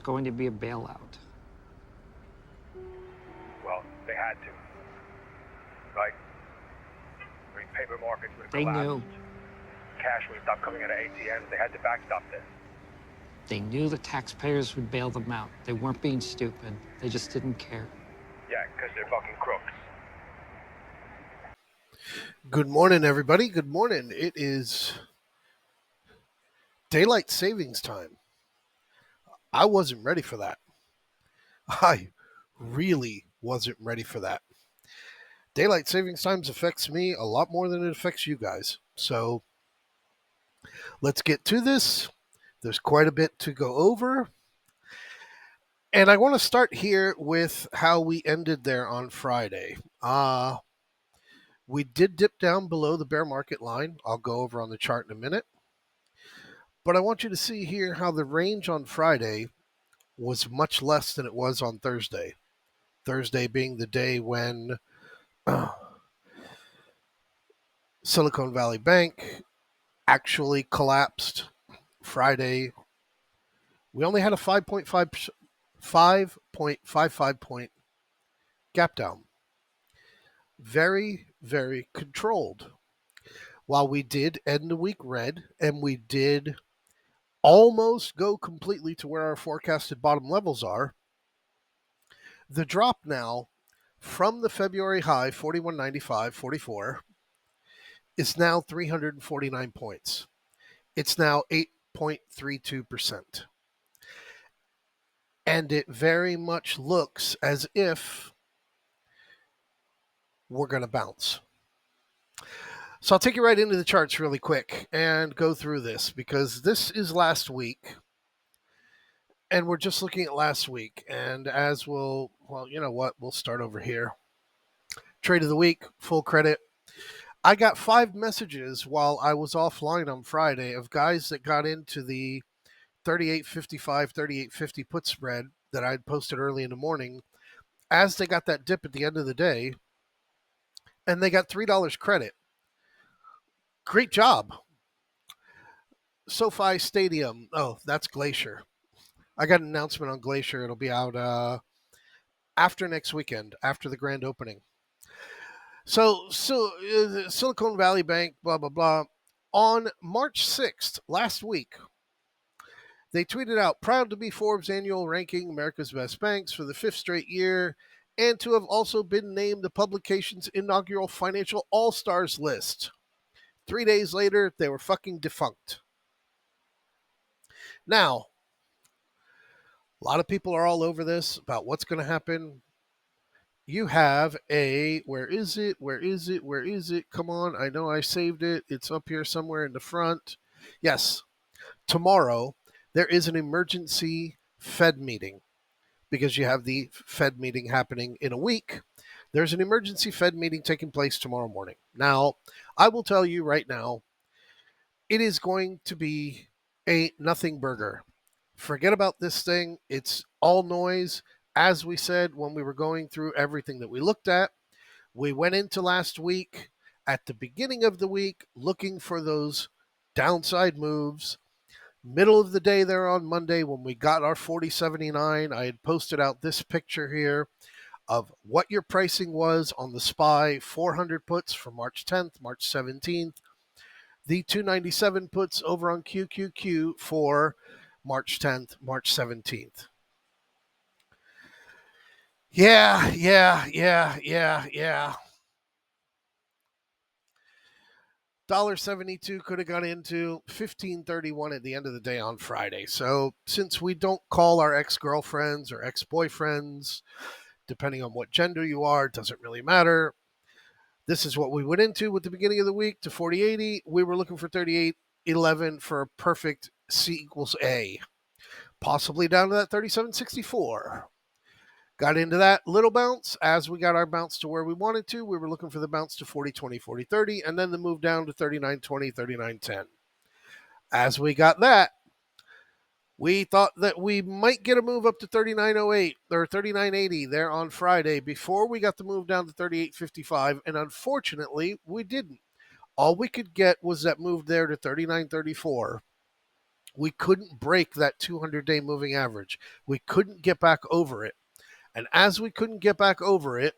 going to be a bailout. Well, they had to, right? I mean, paper markets would have They collapsed. knew. Cash would have stopped coming out of ATMs. They had to backstop this. They knew the taxpayers would bail them out. They weren't being stupid. They just didn't care. Yeah, because they're fucking crooks. Good morning, everybody. Good morning. It is daylight savings time. I wasn't ready for that. I really wasn't ready for that. Daylight savings times affects me a lot more than it affects you guys. So let's get to this. There's quite a bit to go over. And I want to start here with how we ended there on Friday. We did dip down below the bear market line. I'll go over on the chart in a minute. But I want you to see here how the range on Friday was much less than it was on Thursday. Thursday being the day when Silicon Valley Bank actually collapsed. Friday, we only had a 5.55 point gap down. Very, very controlled. While we did end the week red, and we did almost go completely to where our forecasted bottom levels are, the drop now from the February high, 41.95.44, is now 349 points. It's now 8.32%. And it very much looks as if we're going to bounce. So I'll take you right into the charts really quick and go through this because this is last week. And we're just looking at last week. And as we'll you know what? We'll start over here. Trade of the week, full credit. I got 5 messages while I was offline on Friday of guys that got into the 38.55, 38.50 put spread that I'd posted early in the morning as they got that dip at the end of the day, and they got $3 credit. Great job. SoFi Stadium. Oh, that's Glacier. I got an announcement on Glacier. It'll be out after next weekend, after the grand opening. So Silicon Valley Bank, blah, blah, blah. On March 6th, last week, they tweeted out, proud to be Forbes' annual ranking America's best banks for the 5th straight year, and to have also been named the publication's inaugural financial all-stars list. 3 days later, they were fucking defunct. Now, a lot of people are all over this about what's going to happen. You have where is it? Come on, I know I saved it. It's up here somewhere in the front. Yes, tomorrow there is an emergency Fed meeting because you have the Fed meeting happening in a week. There's an emergency Fed meeting taking place tomorrow morning. Now, I will tell you right now, it is going to be a nothing burger. Forget about this thing. It's all noise. As we said when we were going through everything that we looked at, we went into last week at the beginning of the week looking for those downside moves. Middle of the day there on Monday when we got our 40.79, I had posted out this picture here of what your pricing was on the SPY 400 puts for March 10th, March 17th, the 297 puts over on QQQ for March 10th, March 17th. Yeah. $1.72 could have gone into $15.31 at the end of the day on Friday. So since we don't call our ex-girlfriends or ex-boyfriends, depending on what gender you are, it doesn't really matter. This is what we went into with the beginning of the week to 40.80. We were looking for 38.11 for a perfect C equals A. Possibly down to that 37.64. Got into that little bounce. As we got our bounce to where we wanted to, we were looking for the bounce to 40.20, 40.30, and then the move down to 39.20, 39.10. As we got that, we thought that we might get a move up to 39.08 or 39.80 there on Friday before we got the move down to 38.55, and unfortunately, we didn't. All we could get was that move there to 39.34 We couldn't break that 200-day moving average. We couldn't get back over it. And as we couldn't get back over it,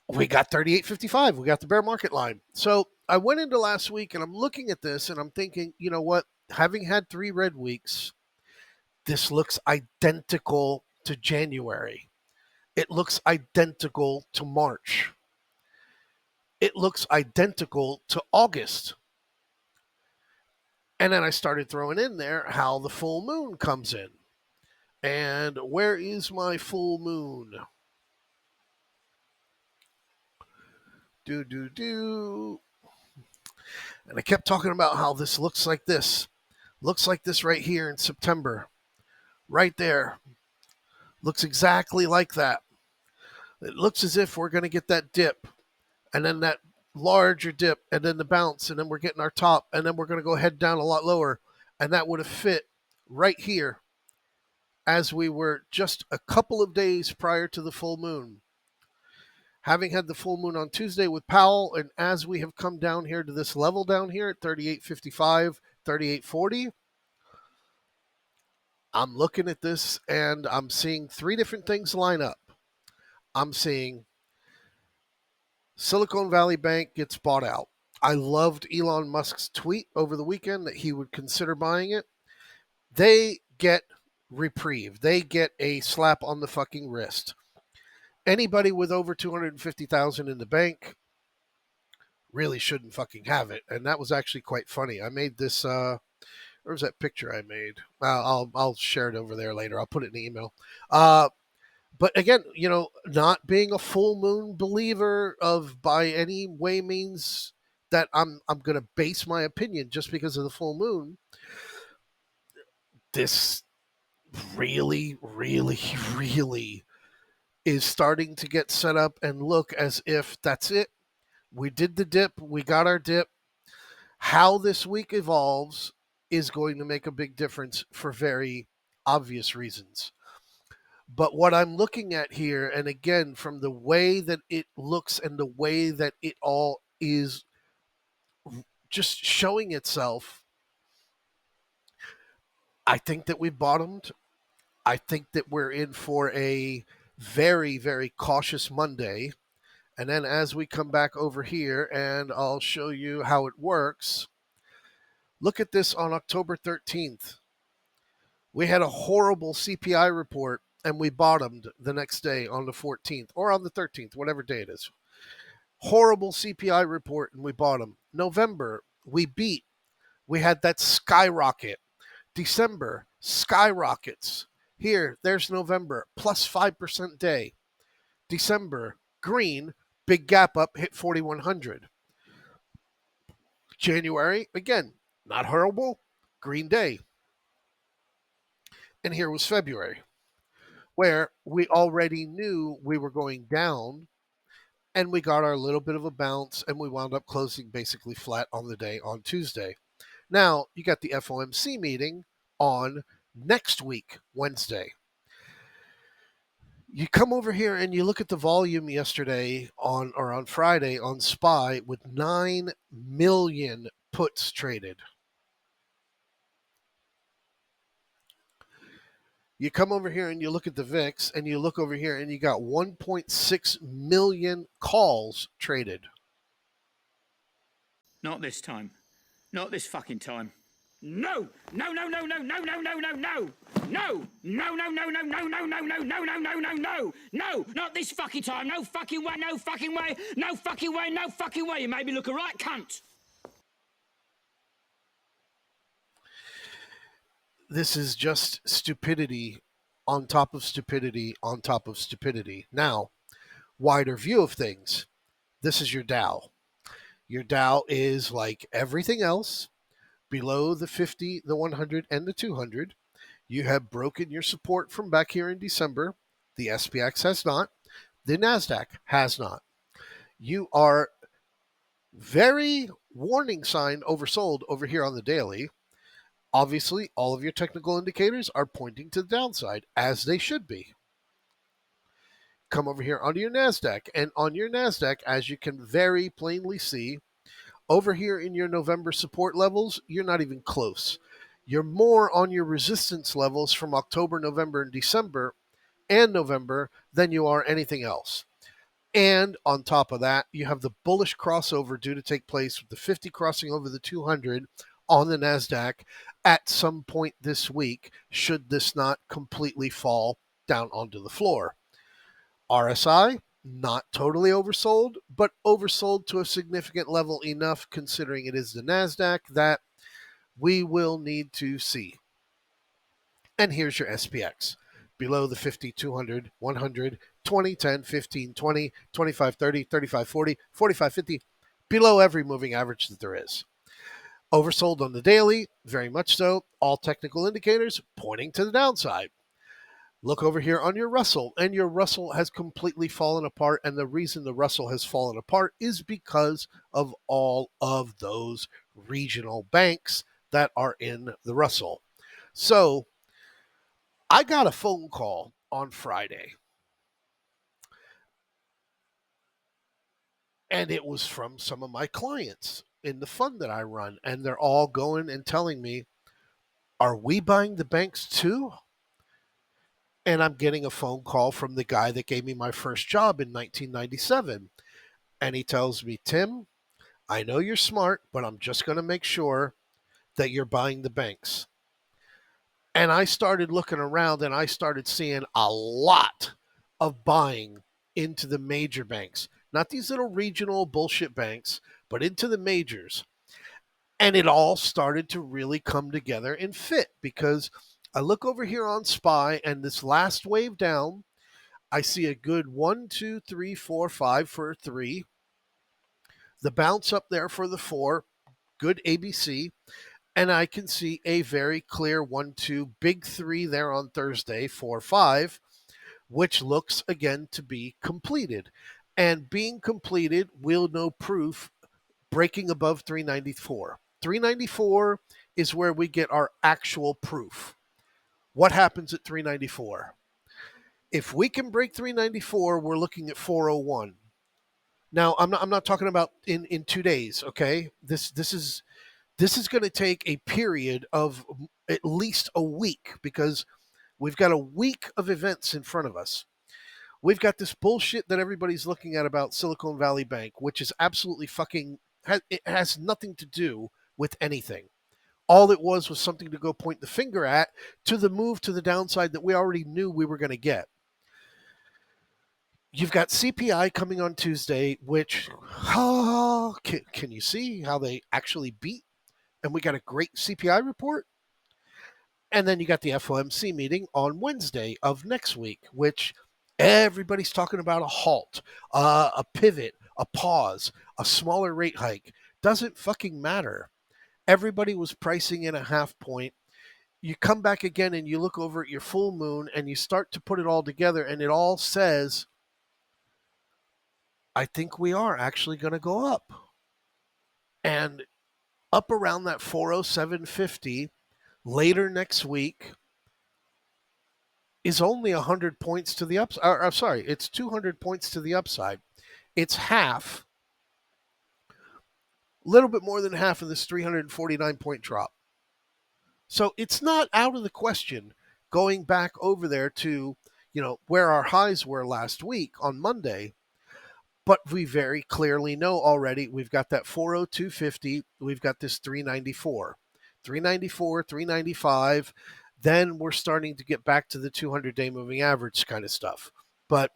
we got 38.55. We got the bear market line. So I went into last week and I'm looking at this and I'm thinking, you know what? Having had 3 red weeks, this looks identical to January. It looks identical to March. It looks identical to August. And then I started throwing in there how the full moon comes in. And where is my full moon? Do. And I kept talking about how this looks like this. Looks like this right here in September. Right there. Looks exactly like that. It looks as if we're going to get that dip. And then that larger dip. And then the bounce. And then we're getting our top. And then we're going to go head down a lot lower. And that would have fit right here as we were just a couple of days prior to the full moon. Having had the full moon on Tuesday with Powell, and as we have come down here to this level down here at 38.55, 38.40, I'm looking at this and I'm seeing 3 different things line up. I'm seeing Silicon Valley Bank gets bought out. I loved Elon Musk's tweet over the weekend that he would consider buying it. They get reprieve. They get a slap on the fucking wrist. Anybody with over 250,000 in the bank really shouldn't fucking have it. And that was actually quite funny. I made this where was that picture I made? I'll share it over there later. I'll put it in the email. But again, you know, not being a full moon believer of by any way means that I'm going to base my opinion just because of the full moon. This really is starting to get set up and look as if that's it. We did the dip. We got our dip. How this week evolves is going to make a big difference for very obvious reasons. But what I'm looking at here, and again, from the way that it looks and the way that it all is just showing itself, I think that we bottomed. I think that we're in for a very, very cautious Monday. And then as we come back over here, and I'll show you how it works, look at this on October 13th. We had a horrible CPI report, and we bottomed the next day on the 14th, or on the 13th, whatever day it is. Horrible CPI report, and we bottomed. November, we beat. We had that skyrocket. December, skyrockets. Here, there's November, plus 5% day. December, green, big gap up, hit 4,100. January, again, not horrible, green day. And here was February, where we already knew we were going down, and we got our little bit of a bounce, and we wound up closing basically flat on the day on Tuesday. Now, you got the FOMC meeting on next week, Wednesday. You come over here and you look at the volume yesterday on Friday on SPY with 9 million puts traded. You come over here and you look at the VIX and you look over here and you got 1.6 million calls traded. Not this time. Not this fucking time. No! No, no, no, no, no, no, no, no, no! No! No, no, no, no, no, no, no, no, no, no, no, no, no! No! Not this fucking time! No fucking way! No fucking way! No fucking way! No fucking way! You made me look a right cunt! This is just stupidity on top of stupidity on top of stupidity. Now, wider view of things. This is your Dow. Your Dow is like everything else. Below the 50, the 100, and the 200, you have broken your support from back here in December. The SPX has not. The NASDAQ has not. You are very warning sign oversold over here on the daily. Obviously, all of your technical indicators are pointing to the downside, as they should be. Come over here onto your NASDAQ, and on your NASDAQ, as you can very plainly see, over here in your November support levels, you're not even close. You're more on your resistance levels from October, November, and December and November than you are anything else. And on top of that, you have the bullish crossover due to take place with the 50 crossing over the 200 on the NASDAQ at some point this week, should this not completely fall down onto the floor. RSI, not totally oversold, but oversold to a significant level enough, considering it is the NASDAQ, that we will need to see. And here's your SPX. Below the 50, 200, 100, 20, 10, 15, 20, 25, 30, 35, 40, 45, 50. Below every moving average that there is. Oversold on the daily, very much so. All technical indicators pointing to the downside. Look over here on your Russell, and your Russell has completely fallen apart. And the reason the Russell has fallen apart is because of all of those regional banks that are in the Russell. So I got a phone call on Friday, and it was from some of my clients in the fund that I run, and they're all going and telling me, are we buying the banks too? And I'm getting a phone call from the guy that gave me my first job in 1997. And he tells me, Tim, I know you're smart, but I'm just going to make sure that you're buying the banks. And I started looking around, and I started seeing a lot of buying into the major banks. Not these little regional bullshit banks, but into the majors. And it all started to really come together and fit, because I look over here on SPY, and this last wave down, I see a good 1, 2, 3, 4, 5 for a 3. The bounce up there for the 4, good ABC. And I can see a very clear 1, 2, big 3 there on Thursday, 4, 5, which looks again to be completed. And being completed, we'll know proof breaking above 394. 394 is where we get our actual proof. What happens at 394? If we can break 394, we're looking at 401. Now, I'm not talking about in 2 days, okay? This is going to take a period of at least a week, because we've got a week of events in front of us. We've got this bullshit that everybody's looking at about Silicon Valley Bank, which is absolutely fucking, it has nothing to do with anything. All it was something to go point the finger at to the move to the downside that we already knew we were going to get. You've got CPI coming on Tuesday, which, can you see how they actually beat? And we got a great CPI report. And then you got the FOMC meeting on Wednesday of next week, which everybody's talking about a halt, a pivot, a pause, a smaller rate hike. Doesn't fucking matter. Everybody was pricing in a half point. You come back again and you look over at your full moon and you start to put it all together, and it all says, I think we are actually going to go up. And up around that 407.50 later next week is only 100 points to the upside. I'm sorry, it's 200 points to the upside. It's half, a little bit more than half of this 349 point drop. So it's not out of the question going back over there to, where our highs were last week on Monday. But we very clearly know already we've got that 402.50. We've got this 394. 394, 395. Then we're starting to get back to the 200-day moving average kind of stuff. But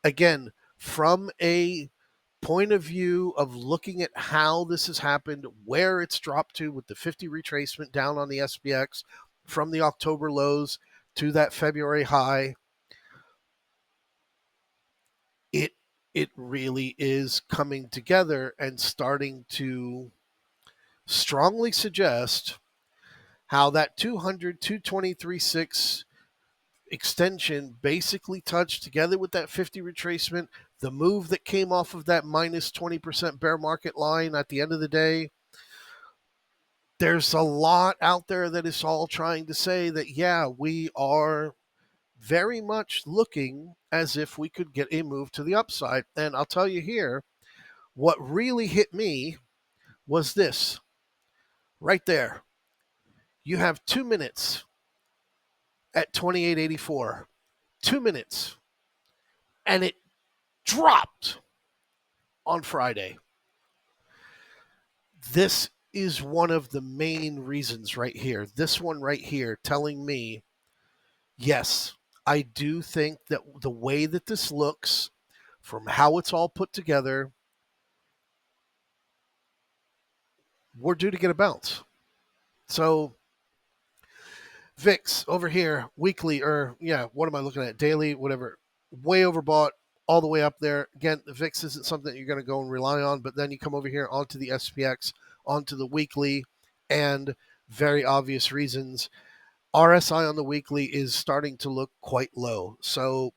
again, from a point of view of looking at how this has happened, where it's dropped to with the 50 retracement down on the SPX from the October lows to that February high, it really is coming together and starting to strongly suggest how that 200, 223.6 extension basically touched together with that 50 retracement, the move that came off of that minus 20% bear market line at the end of the day. There's a lot out there that is all trying to say that, yeah, we are very much looking as if we could get a move to the upside. And I'll tell you here, what really hit me was this right there. You have 2 minutes at 28.84. 2 minutes. And it dropped on Friday. This is one of the main reasons right here. This one right here telling me, yes, I do think that the way that this looks, from how it's all put together, we're due to get a bounce. So VIX over here, weekly, or what am I looking at? Daily, whatever. Way overbought, all the way up there. Again, the VIX isn't something that you're going to go and rely on, but then you come over here onto the SPX, onto the weekly, and very obvious reasons. RSI on the weekly is starting to look quite low. So,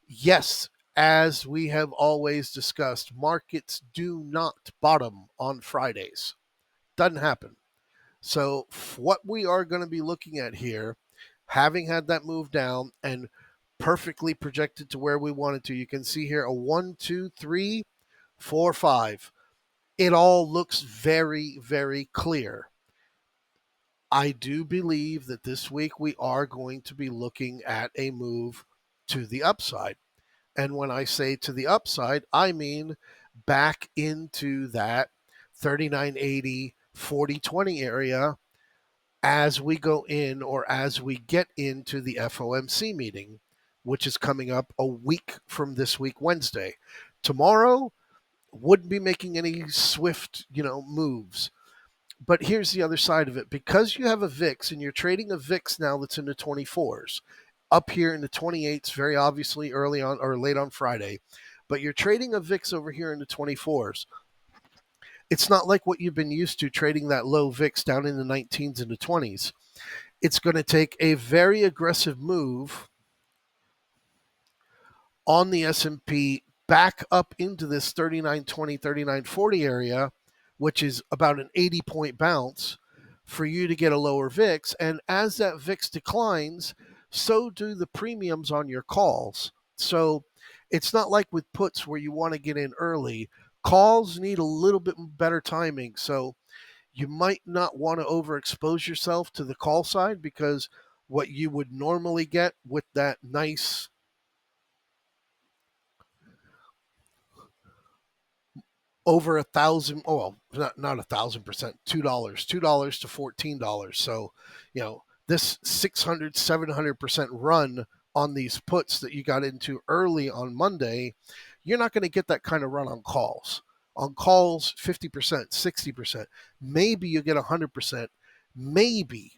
yes, as we have always discussed, markets do not bottom on Fridays. Doesn't happen. So what we are going to be looking at here, having had that move down and perfectly projected to where we wanted to, you can see here a 1, 2, 3, 4, 5. It all looks very, very clear. I do believe that this week we are going to be looking at a move to the upside. And when I say to the upside, I mean back into that 39.80, 40.20 area as we go in, or as we get into the FOMC meeting, which is coming up a week from this week, Wednesday. Tomorrow, wouldn't be making any swift, moves. But here's the other side of it. Because you have a VIX and you're trading a VIX now that's in the 24s, up here in the 28s, very obviously early on or late on Friday, but you're trading a VIX over here in the 24s. It's not like what you've been used to trading that low VIX down in the 19s and the 20s. It's going to take a very aggressive move on the S&P back up into this 39.20, 39.40 area, which is about an 80-point bounce for you to get a lower VIX. And as that VIX declines, so do the premiums on your calls. So it's not like with puts where you want to get in early. Calls need a little bit better timing. So you might not want to overexpose yourself to the call side, because what you would normally get with that nice over 1,000, not 1,000%, $2 to $14. So, this 600, 700% run on these puts that you got into early on Monday, you're not going to get that kind of run on calls. On calls, 50%, 60%. Maybe you get 100%, maybe,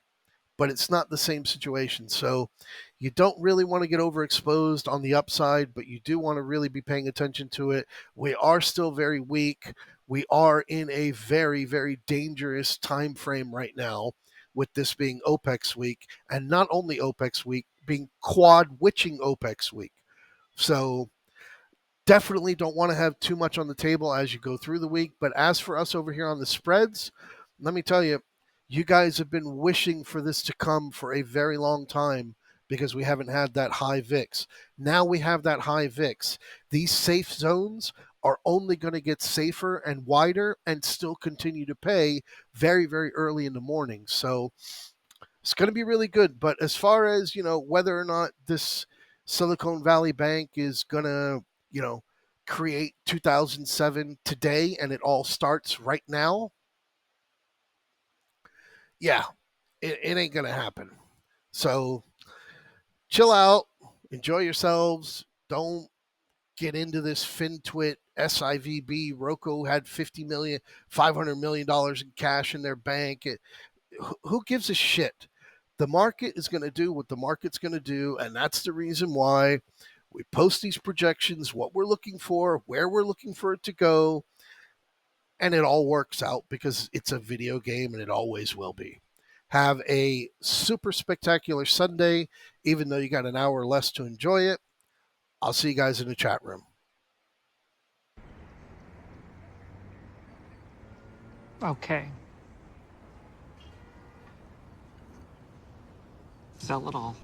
but it's not the same situation. So you don't really want to get overexposed on the upside, but you do want to really be paying attention to it. We are still very weak. We are in a very, very dangerous time frame right now, with this being OPEX week, and not only OPEX week, being quad witching OPEX week. So definitely don't want to have too much on the table as you go through the week. But as for us over here on the spreads, let me tell you, you guys have been wishing for this to come for a very long time, because we haven't had that high VIX. Now we have that high VIX. These safe zones are only going to get safer and wider and still continue to pay very, very early in the morning. So it's going to be really good. But as far as, whether or not this Silicon Valley Bank is going to, create 2007 today and it all starts right now, it ain't going to happen. So chill out, enjoy yourselves. Don't get into this FinTwit, SIVB. Roku had $500 million in cash in their bank. Who gives a shit? The market is going to do what the market's going to do, and that's the reason why we post these projections, what we're looking for, where we're looking for it to go, and it all works out because it's a video game, and it always will be. Have a super spectacular Sunday, even though you got an hour less to enjoy it. I'll see you guys in the chat room. Okay. Sell it all.